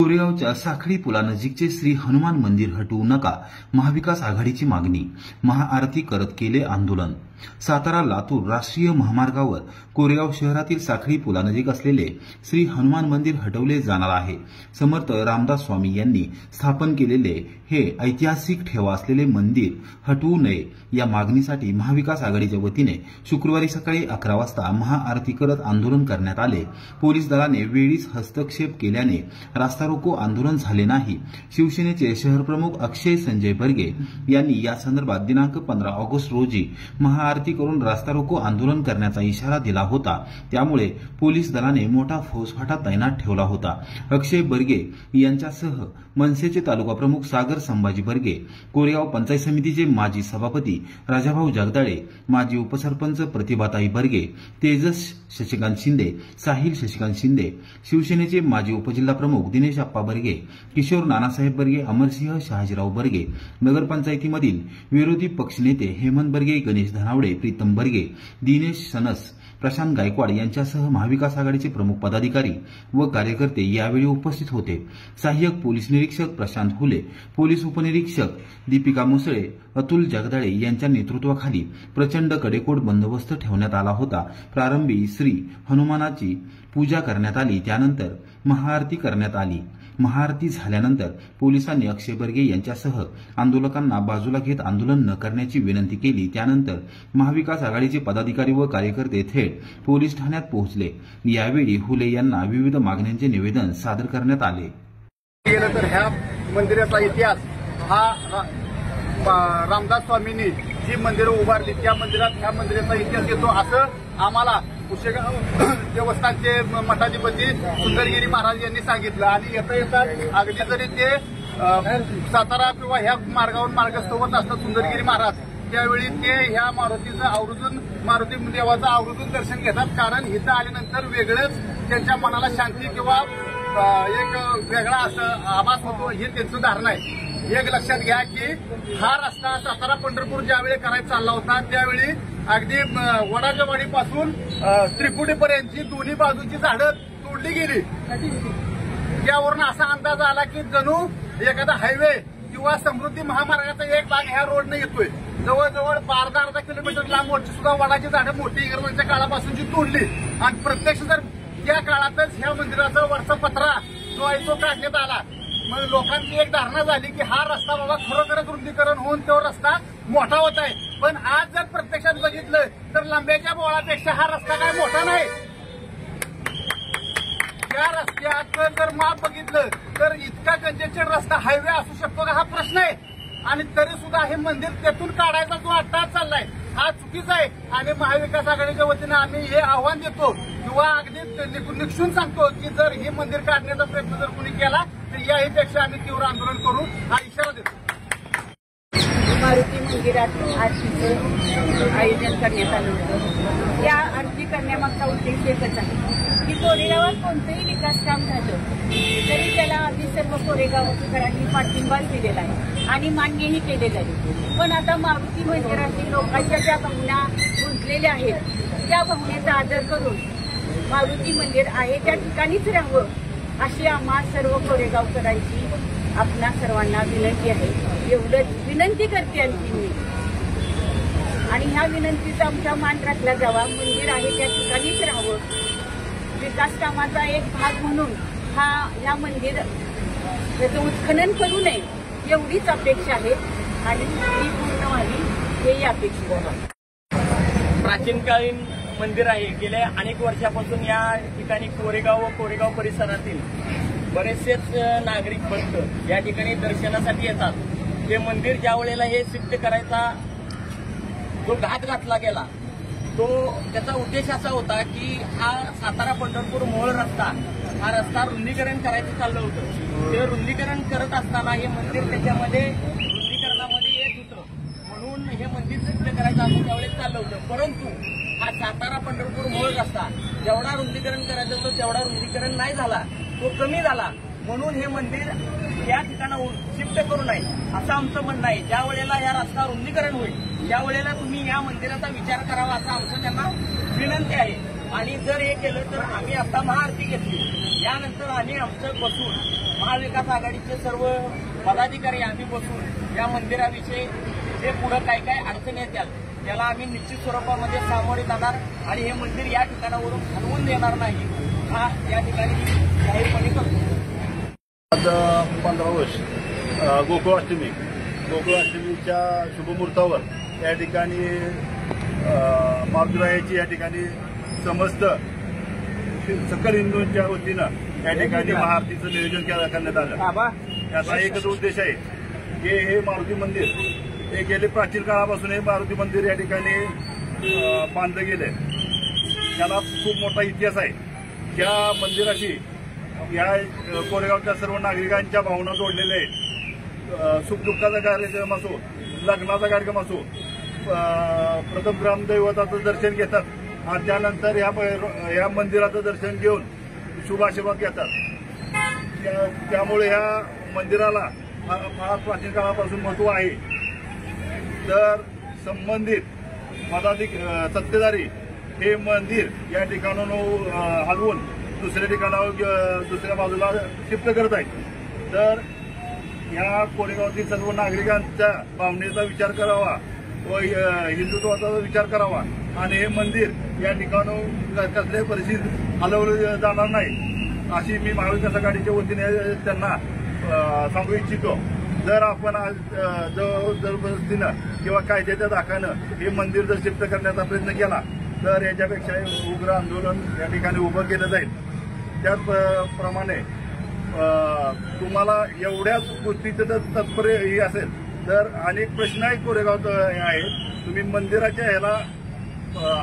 कोरेगावच्या साखळी पुलानजीकचे श्री हनुमान मंदिर हटवू नका, महाविकास आघाडीची मागणी. महाआरती करत केले आंदोलन. सातारा लातूर राष्ट्रीय महामार्गावर कोरेगाव शहरातील साखळी पुलानजीक असलेले श्री हनुमान मंदिर हटवले जाणार आहे. समर्थ रामदास स्वामी यांनी स्थापन केलेले हे ऐतिहासिक ठेवा असलेले मंदिर हटवू नये या मागणीसाठी महाविकास आघाडीच्या वतीने शुक्रवारी सकाळी 11 वाजता महाआरती करत आंदोलन करण्यात आले. पोलीस दलाने वेळीच हस्तक्षेप केल्याने रास्ता रोको आंदोलन झाले नाही. शिवसेनेचे शहरप्रमुख अक्षय संजय बर्गे यांनी या संदर्भात दिनांक 15 ऑगस्ट रोजी महाआरती करून रास्ता रोको आंदोलन करण्याचा इशारा दिला होता. त्यामुळे पोलीस दलाने मोठा फौजफाटा तैनात ठेवला होता. अक्षय बर्गे यांच्यासह मनसेचे तालुका प्रमुख सागर संभाजी बर्गे, कोरेगाव पंचायत समितीचे माजी सभापती राजाभाऊ जगदाळे, माजी उपसरपंच प्रतिभाताई बर्गे, तेजस शशिकांत शिंदे, साहिल शशिकांत शिंदे, शिवसेनेचे माजी उपजिल्हाप्रमुख दिनेश आप्पा बर्गे, किशोर नानासाहेब बर्गे, अमरसिंह शहाजीराव बर्गे, नगरपंचायतीमधील विरोधी पक्षनेते हेमंत बर्गे, गणेश धनावडे, प्रीतम बर्गे, दिनेश सनस, प्रशांत गायकवाड यांच्यासह महाविकास आघाडीचे प्रमुख पदाधिकारी व कार्यकर्ते यावेळी उपस्थित होते. सहाय्यक पोलीस निरीक्षक प्रशांत हुले, पोलीस उपनिरीक्षक दीपिका मुसळे, अतुल जगदाळे यांच्या नेतृत्वाखाली प्रचंड कडेकोट बंदोबस्त ठेवण्यात आला होता. प्रारंभी श्री हनुमानाची पूजा करण्यात आली. त्यानंतर महाआरती करण्यात आली. महाआरती झाल्यानंतर पोलिसांनी अक्षय बर्गे यांच्यासह आंदोलकांना बाजूला घेत आंदोलन न करण्याची विनंती केली. त्यानंतर महाविकास आघाडीचे पदाधिकारी व कार्यकर्ते थेट पोलीस ठाण्यात पोहोचले. यावेळी हुले यांना विविध मागण्यांचे निवेदन सादर करण्यात आले. गेलं तर ह्या मंदिराचा इतिहास हा रामदास स्वामींनी जी मंदिरं उभारली त्या मंदिरात ह्या मंदिराचा इतिहास येतो असं आम्हाला कुशेगाव देवस्थानचे मठाधिपती सुंदरगिरी महाराज यांनी सांगितलं. आणि येता येता अगदी जरी ते सातारा किंवा ह्या मार्गावर मार्गस्थ होत असतात सुंदरगिरी महाराज, त्यावेळी ते ह्या मारुती देवाचं आवर्जून दर्शन घेतात. कारण इथं आल्यानंतर वेगळंच त्यांच्या मनाला शांती किंवा एक वेगळा असं आभास होतो, हे त्यांचं धारणा आहे. एक लक्षात घ्या की हा रस्ता सातारा पंढरपूर ज्यावेळी करायचा चालला होता त्यावेळी अगदी वडाच्यावाडीपासून त्रिकुटीपर्यंतची दोन्ही बाजूची झाडं तोडली गेली. त्यावरून असा अंदाज आला की जणू एखादा हायवे किंवा समृद्धी महामार्गाचा एक भाग ह्या रोडने येतोय. जवळजवळ 12-अर्धा किलोमीटर लांबवरची सुद्धा वडाची झाडं मोठी इंग्रजांच्या काळापासूनची तोडली. आणि प्रत्यक्ष जर त्या काळातच ह्या मंदिराचा वरचा पत्रा जो आहे तो काढण्यात आला. मग लोकांची एक धारणा झाली की हा रस्ता बाबा खरोखरच रुंदीकरण होऊन तो रस्ता मोठा होत आहे. पण आज जर प्रत्यक्षात बघितलं तर लांब्याच्या बोळापेक्षा हा रस्ता काय मोठा नाही. त्या रस्त्याचं जर माप बघितलं तर इतका कंजेस्टेड रस्ता हायवे असू शकतो का हा प्रश्न आहे. आणि तरी सुद्धा हे मंदिर तेथून काढायचा जो अट्टाहास चाललाय हा चुकीचा आहे. आणि महाविकास आघाडीच्या वतीने आम्ही हे आव्हान देतो किंवा अगदी निक्षून सांगतो की जर हे मंदिर काढण्याचा प्रयत्न जर कुणी केला तर याहीपेक्षा आम्ही तीव्र आंदोलन करू हा इशारा देतो. मारुती मंदिरात आरतीचं आयोजन करण्यात आलं होतं. या आरती करण्यामागचा उद्देश एकच आहे की कोरेगावात कोणतंही विकास काम झालं तरी त्याला आम्ही सर्व कोरेगावकरांनी पाठिंबा दिलेला आहे आणि मान्यही केलेलं आहे. पण आता मारुती मंदिरातील लोकांच्या ज्या भावना गुंतलेल्या आहेत त्या भावनेचा आदर करून मारुती मंदिर आहे त्या ठिकाणीच राहावं अशी आम्हा सर्व कोरेगावकरांची आपणा सर्वांना विनंती आहे. एवढंच विनंती करते आणखी मी. आणि ह्या विनंतीचा आमचा मान राखला जावा. मंदिर आहे त्या ठिकाणीच राहावं. विकास कामाचा एक भाग म्हणून ह्या मंदिर त्याचं उत्खनन करू नये एवढीच अपेक्षा आहे आणि ती पूर्ण व्हावी हेही अपेक्षित आहे. प्राचीनकालीन मंदिर आहे. गेल्या अनेक वर्षापासून या ठिकाणी कोरेगाव व कोरेगाव परिसरातील बरेचसेच नागरिक भक्त या ठिकाणी दर्शनासाठी येतात. हे मंदिर ज्या वेळेला हे सिद्ध करायचा जो घात घातला गेला तो त्याचा उद्देश असा होता की हा सातारा पंढरपूर मोहोळ रस्ता हा रस्ता रुंदीकरण करायचं चाललं होतं. ते रुंदीकरण करत असताना हे मंदिर त्याच्यामध्ये रुंदीकरणामध्ये येत होतं म्हणून हे मंदिर सिद्ध करायचं असं त्यावेळेस चाललं होतं. परंतु हा सातारा पंढरपूर मोहोळ रस्ता जेवढा रुंदीकरण करायचं होतं तेवढा रुंदीकरण नाही झाला, तो कमी झाला. म्हणून हे मंदिर या ठिकाणाहून शिफ्ट करू नये असं आमचं म्हणणं आहे. ज्या वेळेला या रस्ता रुंदीकरण होईल त्यावेळेला तुम्ही या मंदिराचा विचार करावा असं आमचं त्यांना विनंती आहे. आणि जर हे केलं तर आम्ही आता महाआरती घेतली, यानंतर आम्ही आमचं बसून महाविकास आघाडीचे सर्व पदाधिकारी आम्ही बसून या मंदिराविषयी जे पुढे काय काय अडचणी येतात त्याला आम्ही निश्चित स्वरूपामध्ये सामोरे जाणार आणि हे मंदिर या ठिकाणावरून हलवून देणार नाही, हा या ठिकाणी जाहीरपणे करतो. आज 15 वर्ष गोकुळाष्टमीच्या शुभमुहूर्तावर या ठिकाणी मारुतीरायाची या ठिकाणी समस्त सकल हिंदूंच्या वतीनं या ठिकाणी महाआरतीचं नियोजन करण्यात आलं. याचा एकच उद्देश आहे की हे मारुती मंदिर हे गेले प्राचीन काळापासून हे मारुती मंदिर या ठिकाणी बांधलं गेलंय. त्याला खूप मोठा इतिहास आहे. त्या मंदिराशी या कोरेगावच्या सर्व नागरिकांच्या भावना जोडलेल्या आहेत. सुखदुःखाचा कार्यक्रम असो, लग्नाचा कार्यक्रम असो, प्रथम ग्रामदैवताचं दर्शन घेतात आणि त्यानंतर या मंदिराचं दर्शन घेऊन शुभ आशीर्वाद घेतात. त्यामुळे या मंदिराला फार प्राचीन काळापासून महत्व आहे. तर संबंधित सत्तेधारी हे मंदिर या ठिकाणाहून हलवून दुसऱ्या ठिकाणावर दुसऱ्या बाजूला शिफ्ट करत आहेत. तर या कोरेगावातील सर्व नागरिकांच्या भावनेचा विचार करावा व हिंदुत्वाचा विचार करावा आणि हे मंदिर या ठिकाणाहून कसल्याही परिस्थितीत हलवलं जाणार नाही अशी मी महाविकास आघाडीच्या वतीने त्यांना सांगू इच्छितो. जर आपण जबरदस्तीनं किंवा कायद्याच्या धाकानं हे मंदिर जर शिफ्ट करण्याचा प्रयत्न केला तर याच्यापेक्षा उग्र आंदोलन या ठिकाणी उभं केलं जाईल. त्याचप्रमाणे तुम्हाला एवढ्याच गोष्टीचं जर तात्पर्य हे असेल तर अनेक प्रश्नही कोरेगावात आहेत. तुम्ही मंदिराच्या ह्याला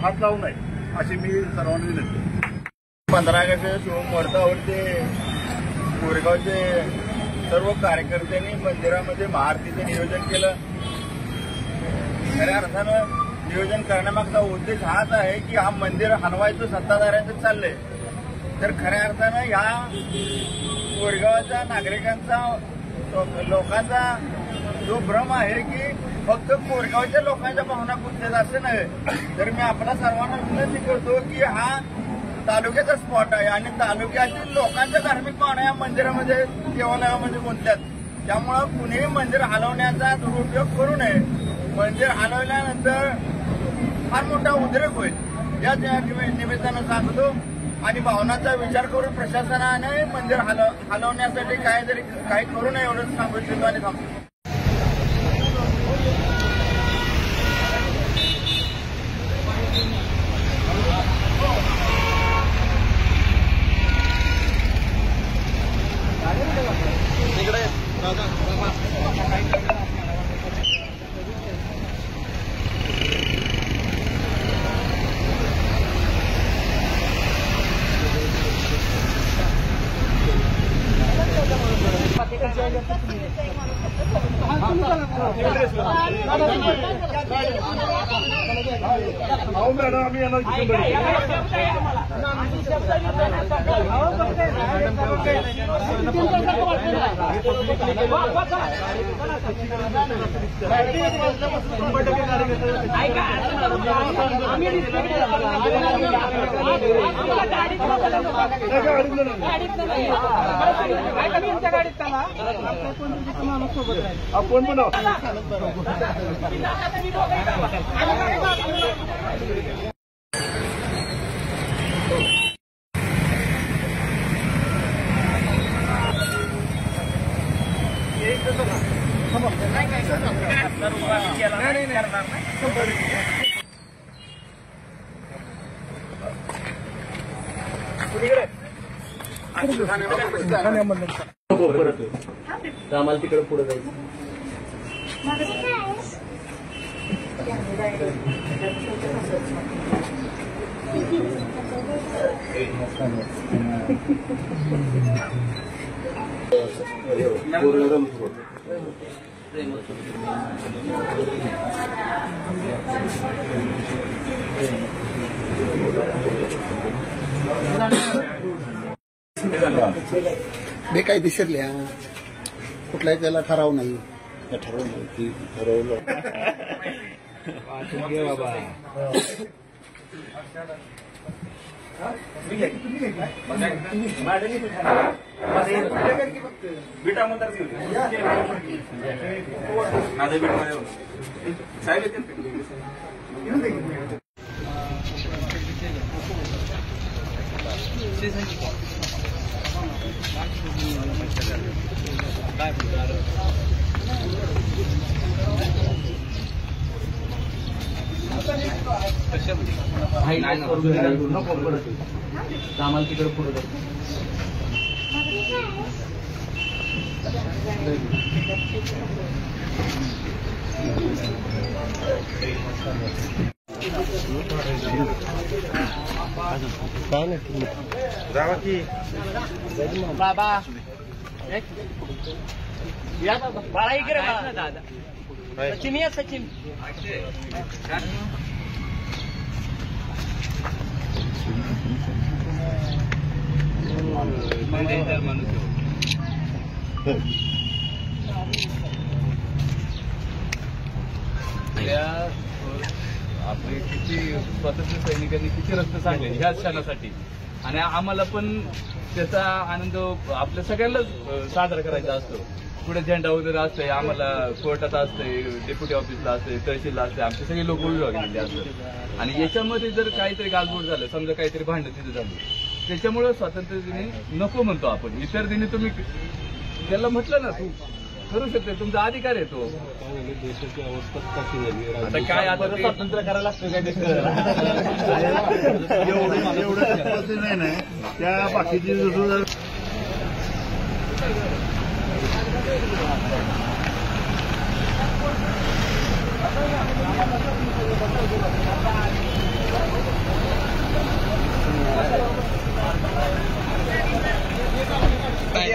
हात लावू नये अशी मी सर्वांना विनंती. 15 ऑगस्ट शुभमुहूर्तावरती कोरेगावचे सर्व कार्यकर्त्यांनी मंदिरामध्ये महाआरतीचं नियोजन केलं. खऱ्या अर्थानं नियोजन करण्यामागचा उद्देश हाच आहे की हा मंदिर हलवायचं सत्ताधाऱ्यांचं चाललंय. तर खऱ्या अर्थानं या कोरेगावच्या नागरिकांचा लोकांचा जो भ्रम आहे की फक्त कोरेगावच्या लोकांच्या भावना गुंतलेत असं नाही. तर मी आपल्या सर्वांना विनंती करतो की हा तालुक्याचा स्पॉट आहे आणि तालुक्यातील लोकांच्या धार्मिक भावना या मंदिरामध्ये देवालयामध्ये गुंतल्यात. त्यामुळं कुणीही मंदिर हलवण्याचा दुरुपयोग करू नये. मंदिर हलवल्यानंतर फार मोठा उद्रेक होईल या निमित्तानं सांगतो आणि भावनांचा विचार करून प्रशासनाने मंदिर हलवण्यासाठी काही करू नये एवढंच सांगू इच्छितो आणि थांबतो. मॅडम आम्ही येणार आपण पण आम्हाला तिकडे पुढे जायचं. बेकायदेशीरल्या कुठल्याही त्याला ठराव नाही. ठरवलं की ठरवलं बाबा बीट आमदार माझं बीट साहेब येतील. आम्हाला तिकडे पुढे जावा की बाबा या बाबा बाळा इकडे दादा सचिन या सचिन आपले किती स्वातंत्र्य सैनिकांनी किती रक्त सांगले ह्या क्षणासाठी आणि आम्हाला पण त्याचा आनंद आपल्या सगळ्यांनाच साजरा करायचा असतो. पुढे झेंडा वगैरे असतंय, आम्हाला कोर्टात असतंय, डेप्युटी ऑफिसला असतंय, तहसीलला असतंय, आमचे सगळे लोक गेलेले असतात आणि याच्यामध्ये जर काहीतरी गालबोट झालं, समजा काहीतरी भांडण तिथे झालं, त्याच्यामुळे स्वातंत्र्य दिनी नको म्हणतो आपण. इतर दिनी तुम्ही त्याला म्हटलं ना तू करू शकते, तुमचा अधिकार आहे तो. देशाची अवस्था कशी झाली आता काय आता स्वातंत्र्य करायला लागतं काय एवढं नाही त्या बाकीची काय